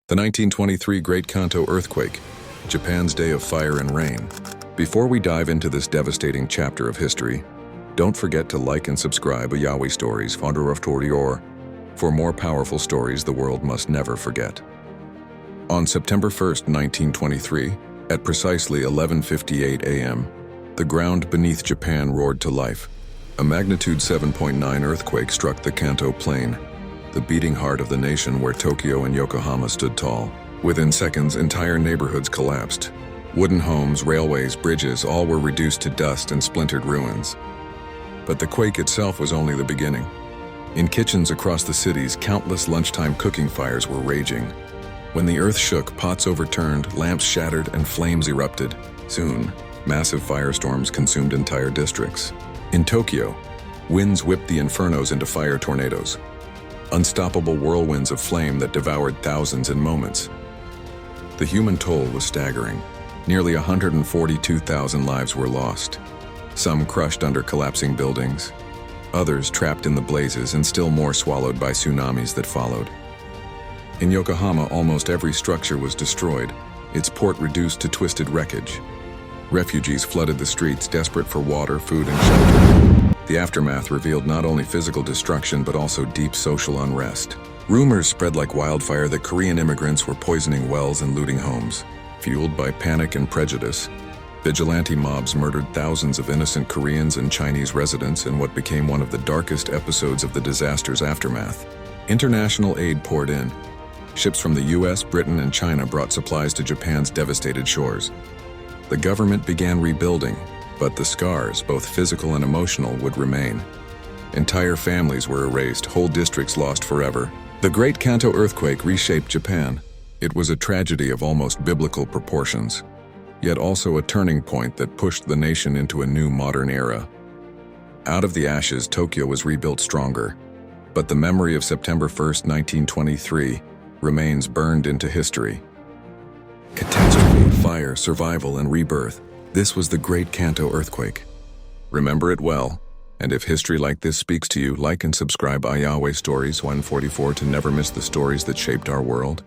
The 1923 Great Kantō Earthquake, Japan's day of fire and rain. Before we dive into this devastating chapter of history, don't forget to like and subscribe to Yaoi Stories for more powerful stories the world must never forget. On September 1st, 1923, at precisely 11:58 a.m., the ground beneath Japan roared to life. A magnitude 7.9 earthquake struck the Kanto Plain, the beating heart of the nation where Tokyo and Yokohama stood tall. Within seconds, entire neighborhoods collapsed. Wooden homes, railways, bridges, all were reduced to dust and splintered ruins. But the quake itself was only the beginning. In kitchens across the cities, countless lunchtime cooking fires were raging. When the earth shook, pots overturned, lamps shattered, and flames erupted. Soon, massive firestorms consumed entire districts. In Tokyo, winds whipped the infernos into fire tornadoes, unstoppable whirlwinds of flame that devoured thousands in moments. The human toll was staggering. Nearly 142,000 lives were lost, some crushed under collapsing buildings, others trapped in the blazes, and still more swallowed by tsunamis that followed. In Yokohama, almost every structure was destroyed, its port reduced to twisted wreckage. Refugees flooded the streets, desperate for water, food, and shelter. The aftermath revealed not only physical destruction but also deep social unrest. Rumors spread like wildfire that Korean immigrants were poisoning wells and looting homes. Fueled by panic and prejudice, vigilante mobs murdered thousands of innocent Koreans and Chinese residents in what became one of the darkest episodes of the disaster's aftermath. International aid poured in. Ships from the US, Britain, and China brought supplies to Japan's devastated shores. The government began rebuilding, but the scars, both physical and emotional, would remain. Entire families were erased, whole districts lost forever. The Great Kantō Earthquake reshaped Japan. It was a tragedy of almost biblical proportions, yet also a turning point that pushed the nation into a new modern era. Out of the ashes, Tokyo was rebuilt stronger, but the memory of September 1st, 1923, remains burned into history. Catastrophe, fire, survival, and rebirth. This was the Great Kantō Earthquake. Remember it well, and if history like this speaks to you, like and subscribe to Yaoi Stories 144 to never miss the stories that shaped our world.